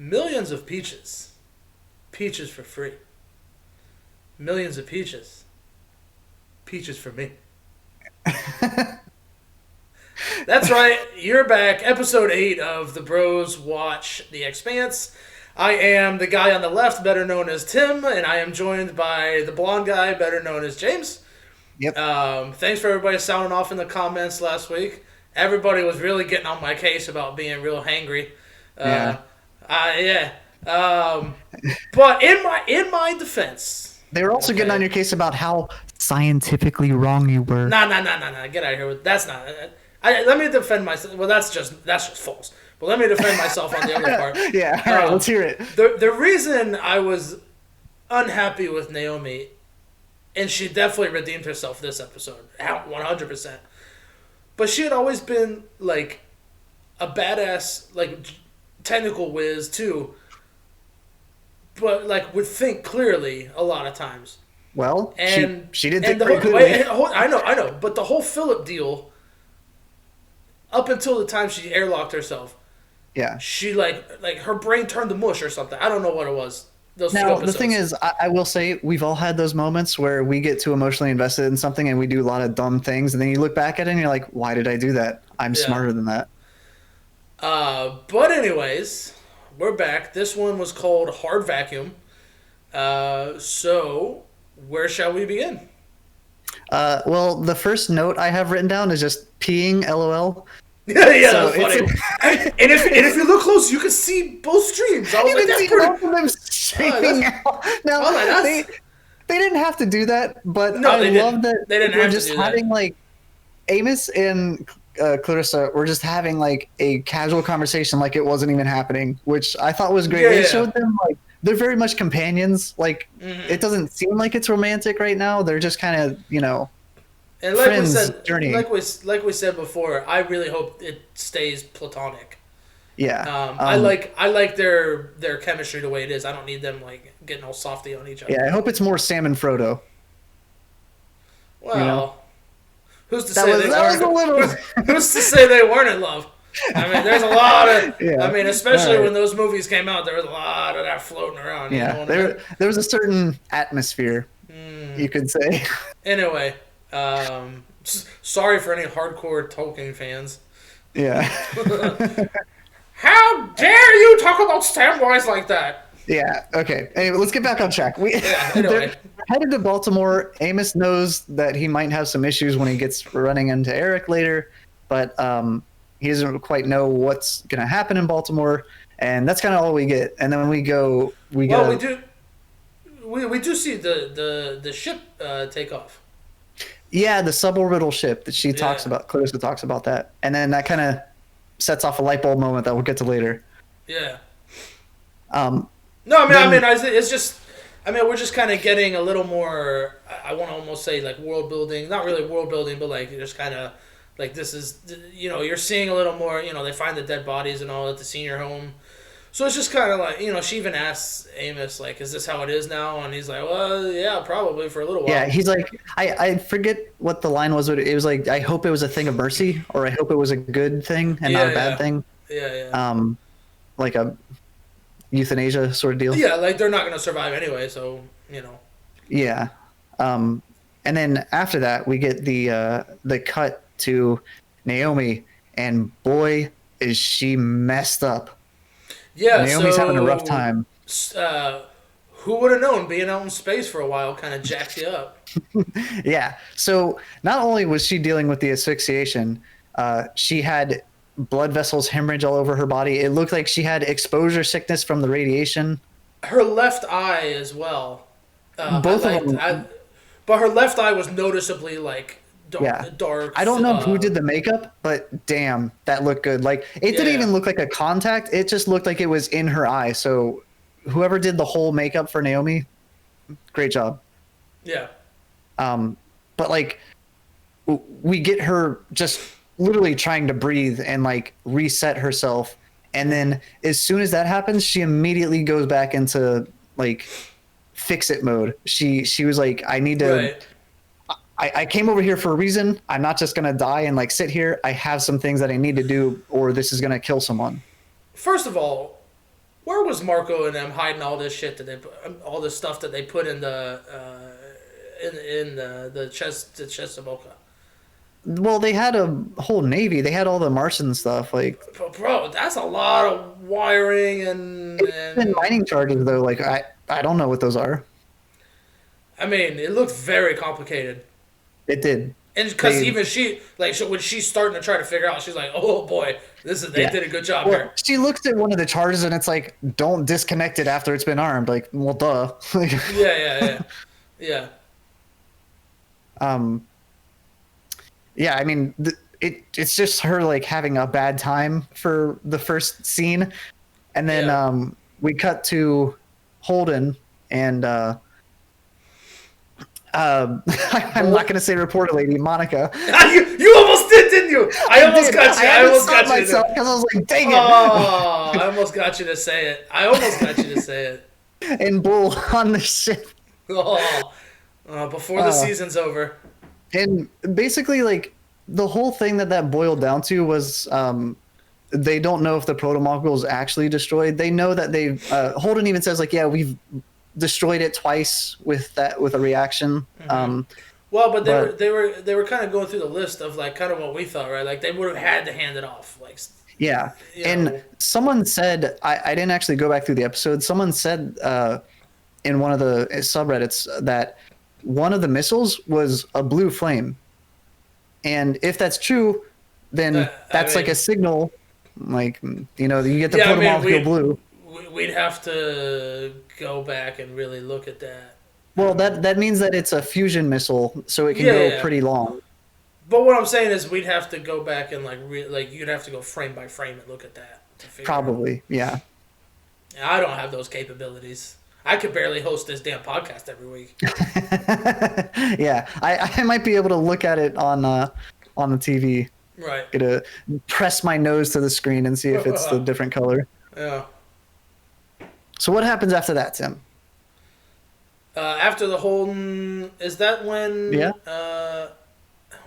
Millions of peaches. Peaches for free. Millions of peaches. Peaches for me. That's right. You're back. Episode 8 of The Bros Watch The Expanse. I am the guy on the left, better known as Tim, and I am joined by the blonde guy, better known as James. Yep. Thanks for everybody sounding off in the comments last week. Everybody was really getting on my case about being real hangry. Yeah. But in my defense, They were also getting on your case about how scientifically wrong you were. Nah. Get out of here. That's not. Let me defend myself. Well, that's just false. But let me defend myself on the other part. Yeah. All right. Let's hear it. The reason I was unhappy with Naomi, and she definitely redeemed herself this episode, 100%. But she had always been like a badass, like technical whiz too. But like would think clearly a lot of times. Well, and she did think pretty clearly. I know. But the whole Philip deal, up until the time she airlocked herself, yeah, she like her brain turned to mush or something. I don't know what it was. Now the thing is, I will say we've all had those moments where we get too emotionally invested in something and we do a lot of dumb things, and then you look back at it and you're like, "Why did I do that? I'm smarter than that." But anyways, we're back. This one was called Hard Vacuum. So where shall we begin? Well, the first note I have written down is just peeing, LOL. Yeah, so that's funny. And if you look close, you can see both streams. I was like, that's pretty. Both of them streaming out. Now, they didn't have to do that, but no, I love that they didn't we're just having like Amos and Clarissa were just having like a casual conversation, like it wasn't even happening, which I thought was great. It showed them like they're very much companions. Like it doesn't seem like it's romantic right now. They're just kind of and like friends we said, journey. Like we said before, I really hope it stays platonic. Yeah. I like their chemistry the way it is. I don't need them like getting all softy on each other. Yeah, I hope it's more Sam and Frodo. Well, who's to say they weren't? Who's to say they weren't in love? I mean, there's a lot of. Yeah. I mean, especially when those movies came out, there was a lot of that floating around. Yeah, there was a certain atmosphere, you could say. Anyway, sorry for any hardcore Tolkien fans. Yeah. How dare you talk about Samwise like that? Yeah. Okay. Anyway, let's get back on track. Anyway. They're headed to Baltimore. Amos knows that he might have some issues when he gets running into Eric later, but he doesn't quite know what's going to happen in Baltimore, and that's kind of all we get. And then we do see the ship take off. Yeah, the suborbital ship that she talks about. Clarissa talks about that, and then that kind of sets off a light bulb moment that we'll get to later. Yeah. It's just. I mean, we're just kind of getting a little more. I want to almost say like world building, not really world building, but like just kind of like this is you're seeing a little more. They find the dead bodies and all at the senior home, so it's just kind of like she even asks Amos like, "Is this how it is now?" And he's like, "Well, yeah, probably for a little while." Yeah, he's like, I forget what the line was, but it was like, "I hope it was a thing of mercy," or "I hope it was a good thing and not a bad thing." Yeah. Like a euthanasia sort of deal. Yeah, like they're not going to survive anyway, so Yeah, and then after that, we get the cut to Naomi, and boy, is she messed up. Yeah, Naomi's having a rough time. Who would have known being out in space for a while kind of jacks you up? Yeah. So not only was she dealing with the asphyxiation, she had blood vessels hemorrhage all over her body. It looked like she had exposure sickness from the radiation. Her left eye as well. Both of them. But her left eye was noticeably like dark. I don't know who did the makeup, but damn, that looked good. Like it didn't even look like a contact. It just looked like it was in her eye. So whoever did the whole makeup for Naomi, great job. Yeah. But like we get her just literally trying to breathe and like reset herself, and then as soon as that happens, she immediately goes back into like fix it mode. She was like, I need to. Right. I came over here for a reason. I'm not just gonna die and like sit here. I have some things that I need to do, or this is gonna kill someone. First of all, Where was Marco and them hiding all this shit that all this stuff that they put in the the chest of Oka? Well, they had a whole navy. They had all the Martian stuff. Like, Bro, that's a lot of wiring and mining charges though. Like, I don't know what those are. I mean, it looked very complicated. It did. And because even she, like, when she's starting to try to figure out, she's like, "Oh boy, they did a good job here." She looks at one of the charges and it's like, "Don't disconnect it after it's been armed." Like, well, duh. Yeah. Yeah. I mean, it's just her like having a bad time for the first scene, and then we cut to Holden and. I'm not going to say reporter lady, Monica. you almost did, didn't you? I almost got you. I almost got you. Myself because I was like, dang it. Oh, I almost got you to say it. And Bull on the ship. Before the season's over. And basically, like, the whole thing that boiled down to was they don't know if the proto-module is actually destroyed. They know that they've... Holden even says, like, yeah, we've destroyed it twice with a reaction. Well, but they were kind of going through the list of like kind of what we thought, right? Like they would have had to hand it off, like yeah. And someone said I didn't actually go back through the episode. Someone said in one of the subreddits that one of the missiles was a blue flame, and if that's true, then that's like a signal, like you get the proto-molecule blue. We'd have to go back and really look at that. Well, that means that it's a fusion missile, so it can go pretty long. But what I'm saying is we'd have to go back and you'd have to go frame by frame and look at that. Probably, yeah. I don't have those capabilities. I could barely host this damn podcast every week. Yeah, I might be able to look at it on the TV. Right. Gonna press my nose to the screen and see if it's the different color. Yeah. So what happens after that, Tim? After the Holden, is that when? Yeah.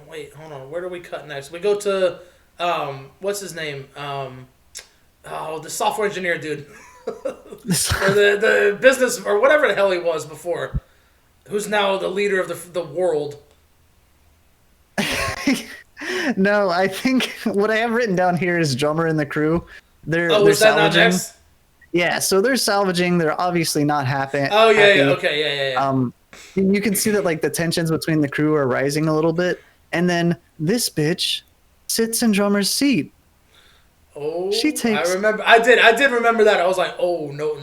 Wait, hold on. Where do we cut next? We go to what's his name? The software engineer dude, or the business or whatever the hell he was before, who's now the leader of the world. No, I think what I have written down here is drummer and the crew. They're is that salvaging. not next? Yeah, so they're salvaging. They're obviously not happy. Oh yeah, okay, yeah. You can see that like the tensions between the crew are rising a little bit, and then this bitch sits in drummer's seat. Oh, she takes. I remember. I did remember that. I was like, oh no.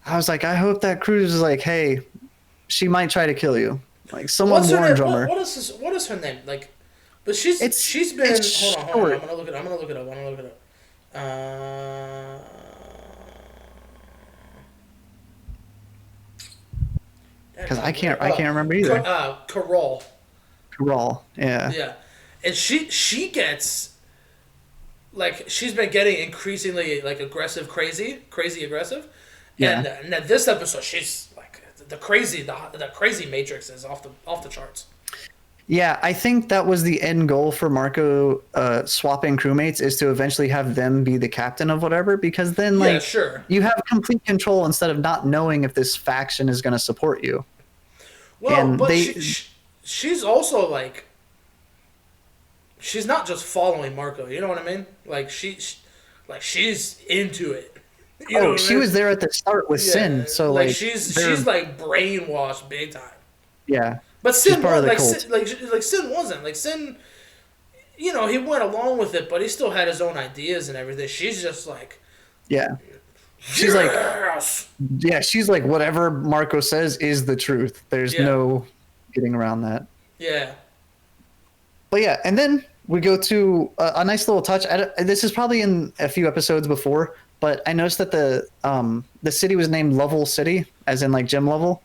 I was like, I hope that Cruz is like, hey, she might try to kill you. Like someone warn drummer. What is her name? Like, but she's been. Hold on. I'm gonna look it up. Because I can't remember either. Carol. Yeah. Yeah, and she gets like she's been getting increasingly like crazy aggressive. Yeah. And this episode, she's like the crazy matrix is off the charts. Yeah, I think that was the end goal for Marco swapping crewmates is to eventually have them be the captain of whatever, because then you have complete control instead of not knowing if this faction is going to support you. Well, and but she's also like she's not just following Marco, you know what I mean? Like she's into it. You know she was there at the start with Sin, so like she's like brainwashed big time. Yeah. But Sin wasn't like Sin wasn't like Sin. You know, he went along with it, but he still had his own ideas and everything. She's just like, she's she's like whatever Marco says is the truth. There's no getting around that. Yeah. But yeah, and then we go to a nice little touch. This is probably in a few episodes before, but I noticed that the city was named Lovell City, as in like Jim Lovell.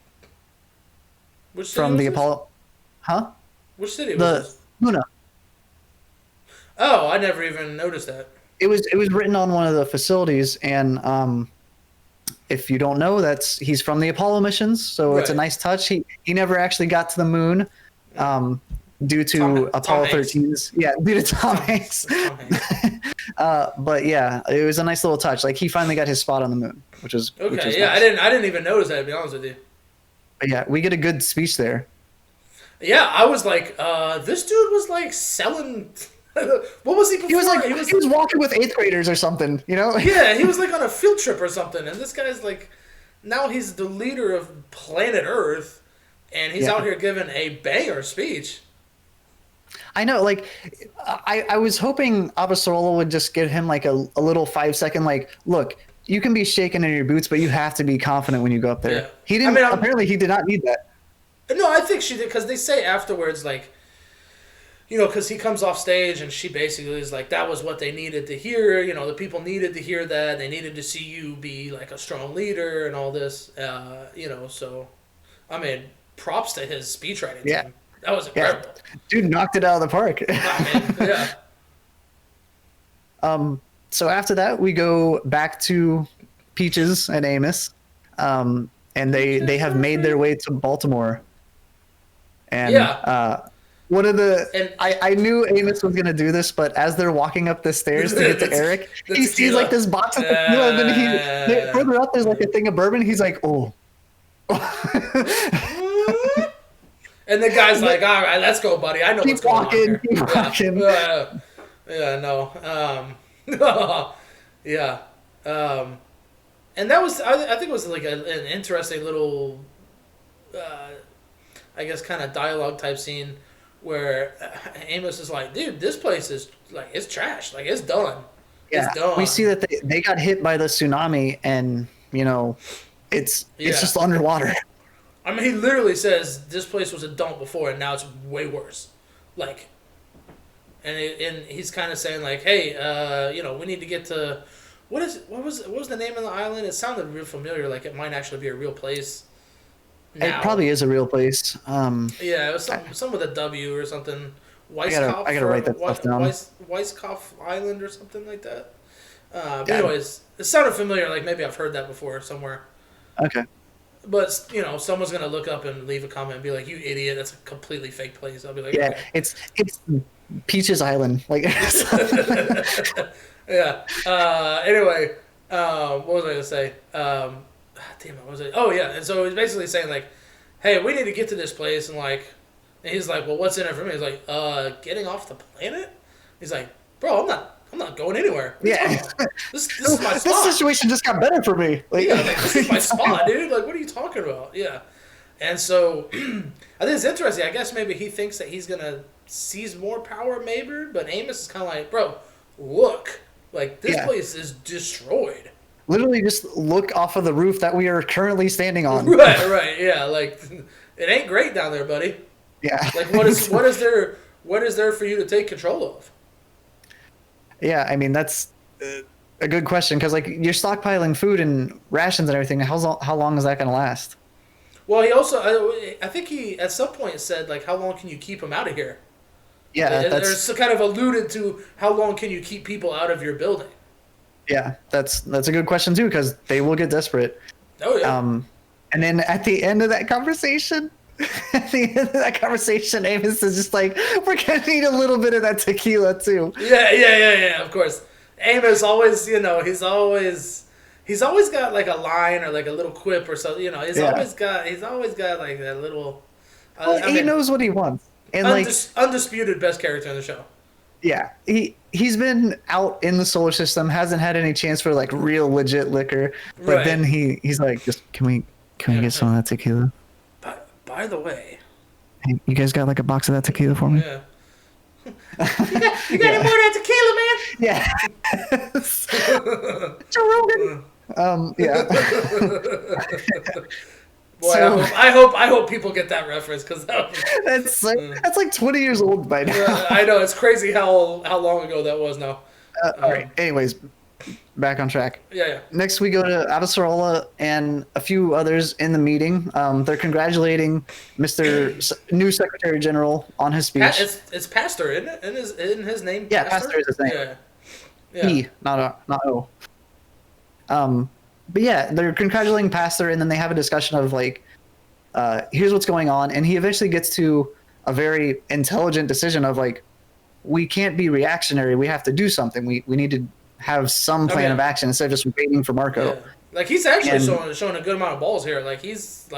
Which city from the Apollo, huh? Which city was this? Luna. Oh, I never even noticed that. It was written on one of the facilities, and if you don't know, he's from the Apollo missions, so it's a nice touch. He never actually got to the moon, due to Tom Apollo Hanks. 13's due to Tom Hanks. Tom Hanks. But yeah, it was a nice little touch. Like he finally got his spot on the moon, which was Okay, yeah, nice. I didn't even notice that, to be honest with you. But yeah, we get a good speech there. Yeah, I was like, this dude was like selling. What was he before? He was walking with eighth graders or something, you know? Yeah, he was like on a field trip or something, and this guy's like, now he's the leader of planet Earth, and he's out here giving a banger speech. I know, like, I was hoping Abasolo would just give him like a little 5 second, like, look, you can be shaken in your boots, but you have to be confident when you go up there. Yeah. He didn't. Apparently, he did not need that. No, I think she did, because they say afterwards, like, you know, because he comes off stage and she basically is like, that was what they needed to hear. You know, the people needed to hear that. They needed to see you be like a strong leader and all this. You know, so, I mean, props to his speechwriting team. That was incredible. Yeah. Dude knocked it out of the park. Yeah. So after that, we go back to Peaches and Amos, and they have made their way to Baltimore. And one of the I knew Amos was gonna do this, but as they're walking up the stairs to get to Eric, he sees like this box of tequila, and then further up there's like a thing of bourbon. He's like, oh. And the guy's like, all right, let's go, buddy. I know what's going on here. Keep walking. Yeah, no. Yeah. And that was, I think it was like an interesting little, I guess, kind of dialogue type scene where Amos is like, dude, this place is like, it's trash. Like, it's done. Yeah. It's done. We see that they got hit by the tsunami, and, you know, it's just underwater. I mean, he literally says this place was a dump before, and now it's way worse. Like, and he's kind of saying like, hey, you know, we need to get to what was the name of the island? It sounded real familiar, like it might actually be a real place. Now. It probably is a real place. Yeah, it was some with a W or something. I gotta write that stuff down. Weiskopf Island or something like that. But anyways, it sounded familiar. Like maybe I've heard that before somewhere. Okay. But, you know, someone's going to look up and leave a comment and be like, you idiot, that's a completely fake place. I'll be like, yeah, okay. it's Peaches Island. Like, yeah. Anyway, what was I going to say? Damn it, what was it? Oh, yeah. And so he's basically saying, like, hey, we need to get to this place. And, like, and he's like, well, what's in it for me? He's like, getting off the planet? He's like, bro, I'm not going anywhere. Yeah. This is my spot. This situation just got better for me. Like, yeah, like, this is my spot, dude. Like, what are you talking about? Yeah. And so, I think it's interesting. I guess maybe he thinks that he's going to seize more power, maybe. But Amos is kind of like, bro, look. Like, this place is destroyed. Literally just look off of the roof that we are currently standing on. Right. Yeah, like, it ain't great down there, buddy. Yeah. Like, what is there for you to take control of? Yeah, I mean, that's a good question, because like you're stockpiling food and rations and everything. How long is that going to last? Well, he also, I think he at some point said like, how long can you keep them out of here? Yeah, that's kind of alluded to how long can you keep people out of your building. Yeah, that's a good question too, because they will get desperate. Oh yeah. And then at the end of that conversation. Amos is just like, we're gonna need a little bit of that tequila too. Yeah. Of course, Amos always, you know, he's always got like a line or like a little quip or something. You know, he's always got like that little. He knows what he wants, and undisputed best character in the show. Yeah, he's been out in the solar system, hasn't had any chance for like real legit liquor, but then he's like, just can we get some of that tequila? By the way, hey, you guys got like a box of that tequila for me? Yeah. you got any more of that tequila, man? Yeah. Joe Rogan. Yeah. Boy, so, I hope people get that reference, because that's like 20 years old by now. I know, it's crazy how long ago that was now. All right. Anyways, back on track. Yeah. Next, we go to Avasarala and a few others in the meeting. They're congratulating Mr. New Secretary General on his speech. It's Pastor, isn't it? Isn't his name? Yeah, Pastor is his name. Yeah. E, not O. But yeah, they're congratulating Pastor, and then they have a discussion of like, here's what's going on, and he eventually gets to a very intelligent decision of like, we can't be reactionary. We have to do something. We need to have some plan of action instead of just waiting for Marco. Yeah. Like he's actually showing a good amount of balls here. Like he's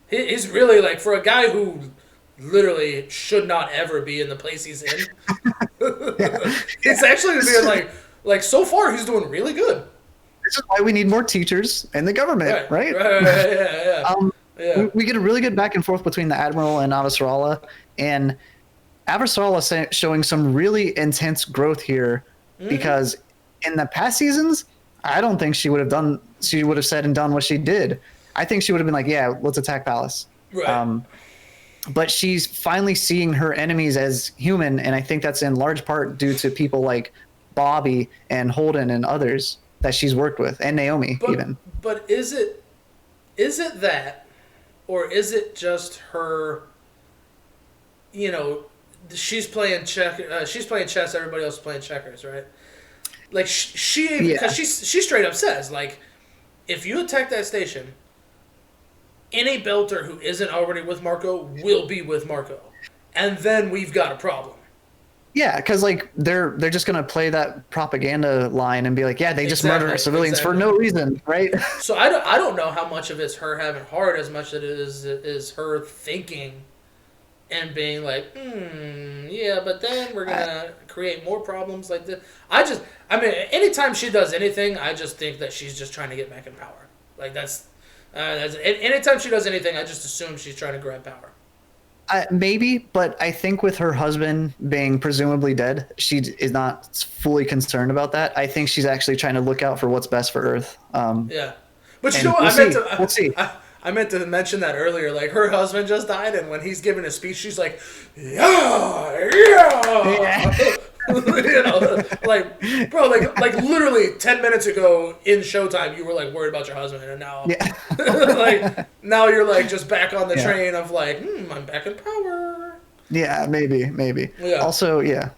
he's really like, for a guy who literally should not ever be in the place he's in. It's actually being like so far he's doing really good. This is why we need more teachers in the government, right? We get a really good back and forth between the Admiral and Avasarala, and Avasarala showing some really intense growth here, because in the past seasons, I don't think she would have said and done what she did. I think she would have been like, yeah, let's attack Palace. Right. But she's finally seeing her enemies as human, and I think that's in large part due to people like Bobby and Holden and others that she's worked with, and Naomi even. But is it that, or is it just her? You know, she's playing chess. Everybody else is playing checkers, right? Like because she straight up says, like, if you attack that station, any belter who isn't already with Marco will be with Marco, and then we've got a problem. Yeah, because like they're just gonna play that propaganda line and be like, yeah, they just murder civilians for no reason, right? So I don't know how much of it's her having heart as much as it is her thinking and being like, yeah, but then we're gonna create more problems like this. I mean, anytime she does anything, I just think that she's just trying to get back in power. Like that's anytime she does anything, I just assume she's trying to grab power. Maybe, but I think with her husband being presumably dead, she is not fully concerned about that. I think she's actually trying to look out for what's best for Earth. Yeah, but you know what? We'll see. I meant to mention that earlier. Like, her husband just died, and when he's giving a speech, she's like, yeah. You know, like, bro, like literally 10 minutes ago in Showtime, you were like worried about your husband, and now, like, now you're like just back on the train of like, I'm back in power. Yeah, maybe. Yeah. Also, yeah.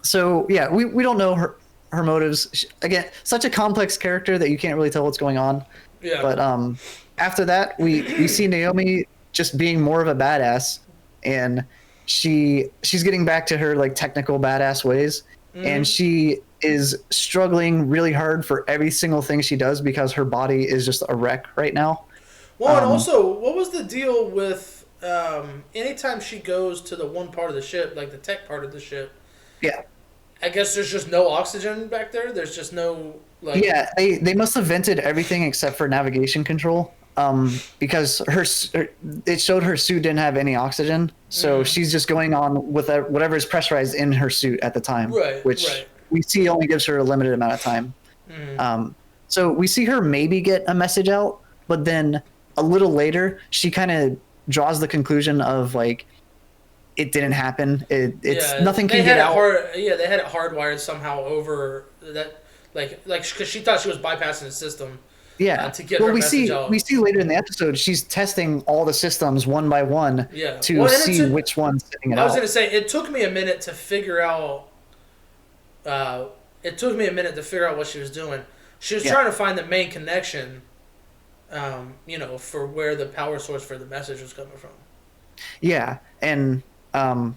So yeah, we don't know her motives. Again, such a complex character that you can't really tell what's going on. Yeah. But after that, we see Naomi just being more of a badass, and she's getting back to her like technical badass ways, and she is struggling really hard for every single thing she does because her body is just a wreck right now. Well, and also, what was the deal with anytime she goes to the one part of the ship, like the tech part of the ship? Yeah. I guess there's just no oxygen back there. There's just no like. Yeah, they must have vented everything except for navigation control. Because it showed her suit didn't have any oxygen, so she's just going on with whatever is pressurized in her suit at the time, which we see only gives her a limited amount of time. So we see her maybe get a message out, but then a little later she kind of draws the conclusion of like, it didn't happen. It's nothing can get out. They had it hardwired somehow over that, like because she thought she was bypassing the system. Yeah. To get her message out. We see later in the episode she's testing all the systems one by one to see which one's sending it out. I was going to say, it took me a minute to figure out. What she was doing. She was trying to find the main connection. For where the power source for the message was coming from. Yeah, and I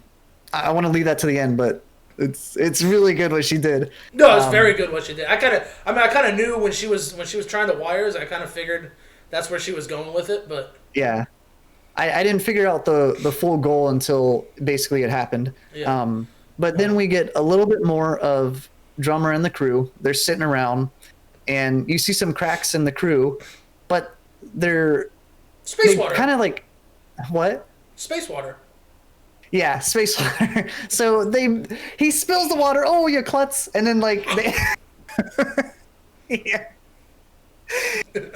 want to leave that to the end, but it's really good what she did. No, it's very good what she did. I kind of knew when she was trying the wires. I kind of figured that's where she was going with it, but yeah, I didn't figure out the full goal until basically it happened. Yeah. But then we get a little bit more of Drummer and the crew. They're sitting around, and you see some cracks in the crew, but they're space water. Kind of like what? Space water. Yeah, space water. So he spills the water. Oh, you klutz! And then like yeah.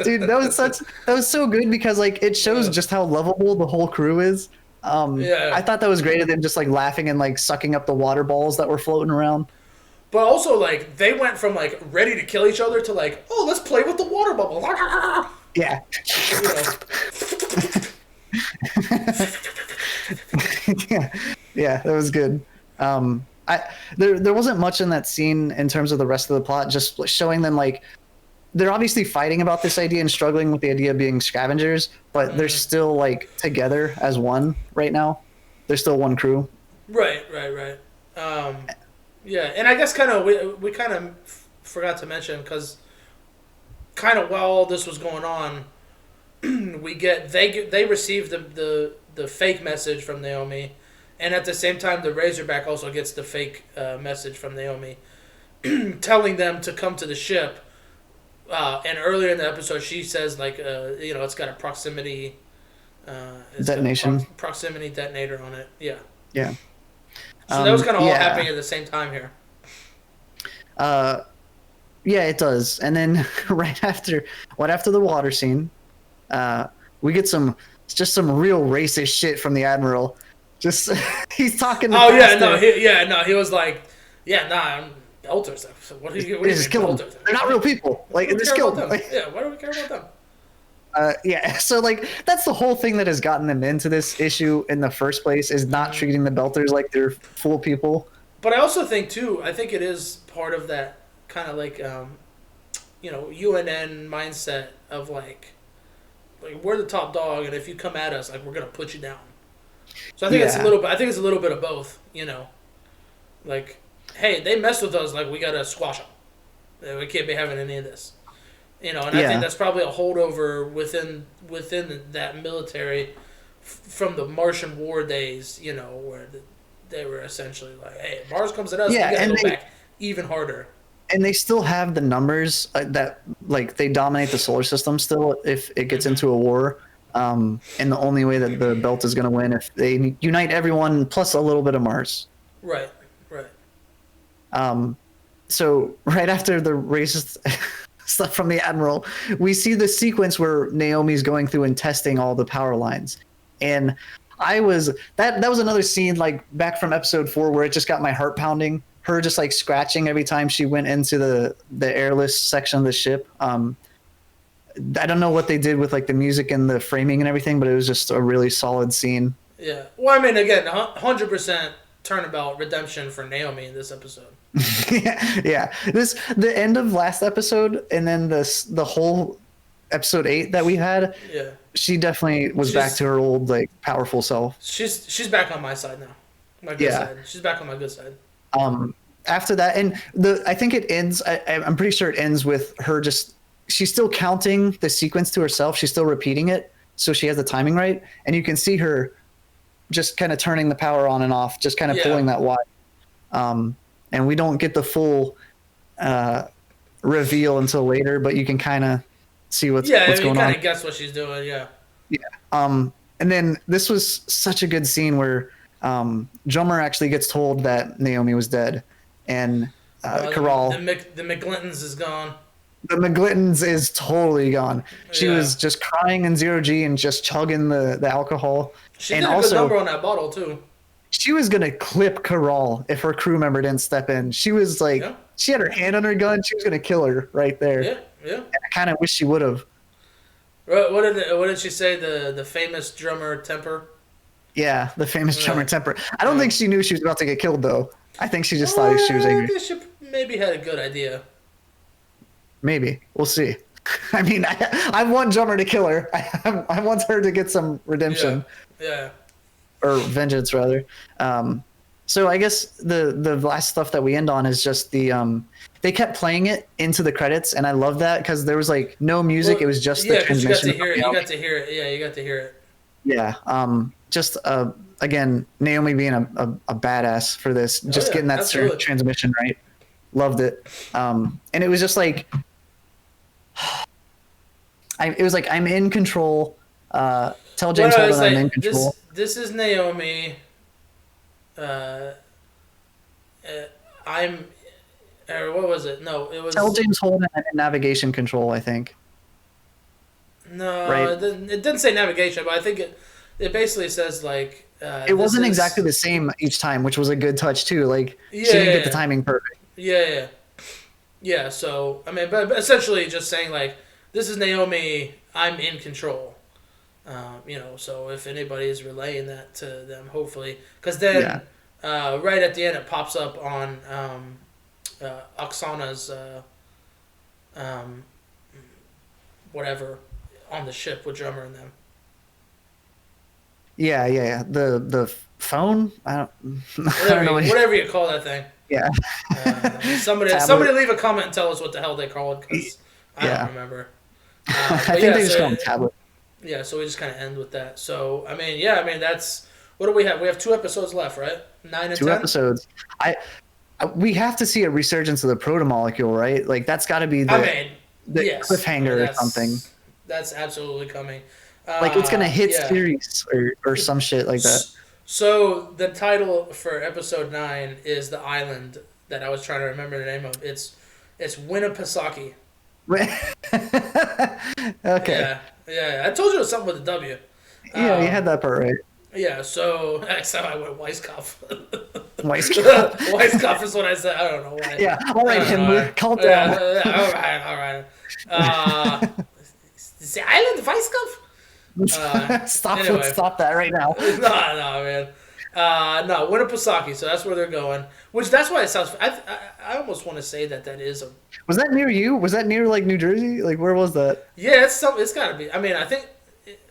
Dude, that was so good because like it shows just how lovable the whole crew is. I thought that was great of them just like laughing and like sucking up the water balls that were floating around. But also like they went from like ready to kill each other to like, oh, let's play with the water bubble. Yeah. Yeah, that was good. There wasn't much in that scene in terms of the rest of the plot, just showing them like they're obviously fighting about this idea and struggling with the idea of being scavengers, but they're still like together as one right now. They're still one crew. Right, right, right. Yeah, and I guess kind of we kind of forgot to mention because kind of while all this was going on, they receive the fake message from Naomi, and at the same time the Razorback also gets the fake message from Naomi, telling them to come to the ship. And earlier in the episode, she says like it's got a proximity Detonation. Proximity detonator on it. Yeah. Yeah. So that was kind of all yeah. happening at the same time here. Yeah, it does. And then right after the water scene, we get some real racist shit from the Admiral. Just he's talking. Oh yeah, he was like, I'm Belters. So what are you? Just kill them. They're not real people. Like just kill them. Yeah, why do we care about them? Yeah, so like that's the whole thing that has gotten them into this issue in the first place is not treating the Belters like they're full people. But I also think too, I think it is part of that kind of like UNN mindset of like we're the top dog, and if you come at us, like we're gonna put you down. So I think it's a little bit. I think it's a little bit of both. Like, hey, they messed with us, like we gotta squash them. We can't be having any of this. And I think that's probably a holdover within that military from the Martian War days, where they were essentially like, hey, if Mars comes at us, we gotta go back even harder. And they still have the numbers that, like, they dominate the solar system still if it gets into a war. And the only way that the belt is going to win if they unite everyone plus a little bit of Mars. Right, right. So right after the racist stuff from the Admiral, we see the sequence where Naomi's going through and testing all the power lines. And that was another scene like back from episode 4 where it just got my heart pounding. Her just like scratching every time she went into the airless section of the ship. I don't know what they did with like the music and the framing and everything, but it was just a really solid scene. Yeah. Well, I mean, again, 100% turnabout redemption for Naomi in this episode. Yeah. The end of last episode and then the whole episode 8 that we had. Yeah. She definitely was back to her old like powerful self. She's back on my side now. My good side. She's back on my good side. After that, and I think it ends. I'm pretty sure it ends with her just. She's still counting the sequence to herself. She's still repeating it, so she has the timing right, and you can see her just kind of turning the power on and off, just kind of pulling that wire. And we don't get the full reveal until later, but you can kind of see what's going on. Yeah, you kind of guess what she's doing. Yeah. Yeah. And then this was such a good scene where Drummer actually gets told that Naomi was dead, and Corral. The McGlintons is gone. The McGlintons is totally gone. She was just crying in 0G and just chugging the alcohol. She did a good number on that bottle too. She was gonna clip Corral if her crew member didn't step in. She was like, she had her hand on her gun. She was gonna kill her right there. Yeah. And I kind of wish she would have. What did she say? The famous drummer Temper. Yeah, the famous drummer Temper. I don't think she knew she was about to get killed though. I think she just thought she was angry. She maybe had a good idea. Maybe. We'll see. I mean, I want Drummer to kill her. I want her to get some redemption. Yeah. Or vengeance, rather. So I guess the last stuff that we end on is just the they kept playing it into the credits, and I love that because there was like no music. It was just the transmission. You got to hear it. Yeah, you got to hear it. Yeah. Just again, Naomi being a badass for this, just getting that transmission right. Loved it. And it was just like, it was like I'm in control. Tell James Holden I'm in control. This is Naomi. I'm. Or what was it? No, it was. Tell James Holden I'm in navigation control. I think. No, right? It didn't say navigation, but I think it basically says like. It wasn't exactly the same each time, which was a good touch too. Like she didn't get the timing perfect. Yeah. So I mean, but essentially just saying like, this is Naomi. I'm in control. So if anybody is relaying that to them, hopefully, because then right at the end it pops up on Oksana's whatever on the ship with Drummer and them. Yeah. The phone. I don't. I don't know. Whatever you call that thing. Yeah. Somebody leave a comment and tell us what the hell they call it, because I don't remember. I think they just call them tablet. Yeah, so we just kind of end with that. So that's what do we have? We have 2 episodes left, right? 9 and 10? 2 episodes. We have to see a resurgence of the proto-molecule, right? Like that's got to be the yes, cliffhanger or something. That's absolutely coming. Like it's gonna hit series or some shit like that. So the title for episode 9 is the island that I was trying to remember the name of. It's Winnipesaukee. Okay. Yeah. I told you it was something with a W. Yeah, you had that part right. Yeah, so next time I went Weisskopf. Weisskopf. Weisskopf is what I said. I don't know why. Yeah, all right, Himmler, calm down. All right. The island Weisskopf? Stop that right now. No, man. No, Winnipesaukee, so that's where they're going. Which, that's why it sounds... I almost want to say that is a... Was that near you? Was that near, like, New Jersey? Like, where was that? Yeah, it's got to be. I mean, I think...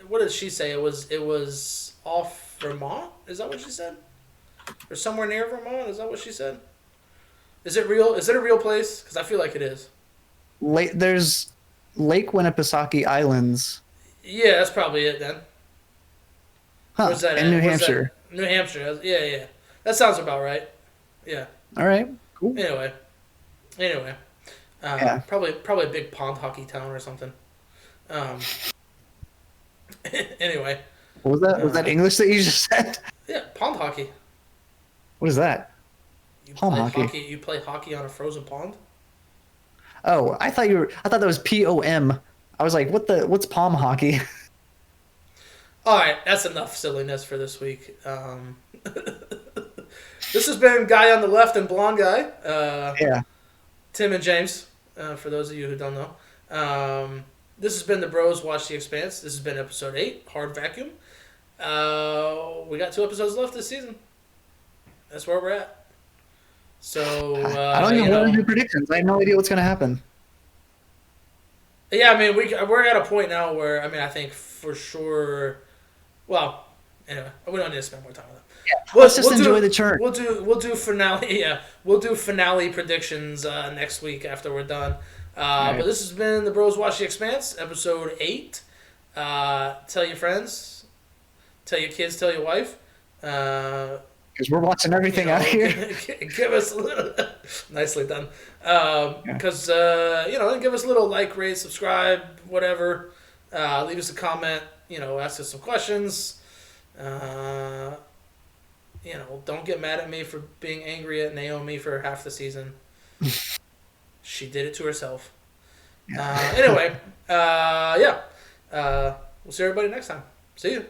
What did she say? It was off Vermont? Is that what she said? Or somewhere near Vermont? Is that what she said? Is it real? Is it a real place? Because I feel like it is. There's Lake Winnipesaukee Islands. Yeah, that's probably it then. Huh, Where's that in New Hampshire. New Hampshire. Yeah. That sounds about right. Yeah. All right, cool. Anyway. Yeah. Probably a big pond hockey town or something. Anyway. What was that? Was that English that you just said? Yeah, pond hockey. What is that? Pond hockey. You play hockey on a frozen pond? Oh, I thought that was POM. I was like, what's palm hockey? All right, that's enough silliness for this week. This has been Guy on the Left and Blonde Guy. Yeah. Tim and James, for those of you who don't know. This has been the Bros Watch the Expanse. This has been episode 8, Hard Vacuum. We got 2 episodes left this season. That's where we're at. So I don't even want to do predictions. I have no idea what's going to happen. Yeah, I mean we're at a point now where I think for sure. Well, anyway, we don't need to spend more time on that. Yeah, let's just enjoy the churn. We'll do finale. Yeah, we'll do finale predictions next week after we're done. But this has been the Bros Watch the Expanse, episode 8. Tell your friends, tell your kids, tell your wife. Because we're watching everything out here. Give us a little... Nicely done. Because, give us a little like, rate, subscribe, whatever. Leave us a comment. Ask us some questions. Don't get mad at me for being angry at Naomi for half the season. She did it to herself. Anyway, we'll see everybody next time. See you.